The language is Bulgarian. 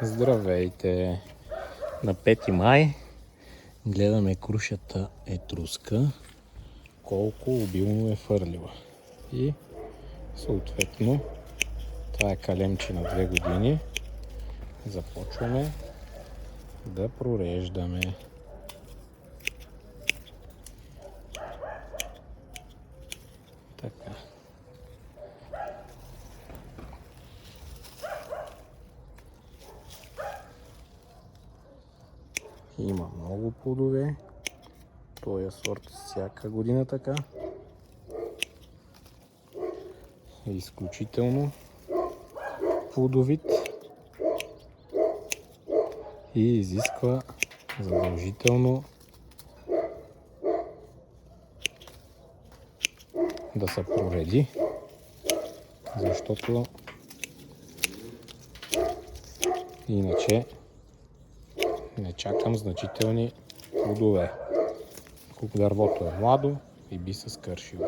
Здравейте! На 5 май гледаме крушата етруска, колко обилно е фърлила. И съответно, това е калемче на 2 години. Започваме да прореждаме. Така. Има много плодове. Този сорт всяка година така. Е изключително плодовит и изисква задължително да се прореди, защото иначе не чакам значителни плодове. Дървото е младо и би се скършило.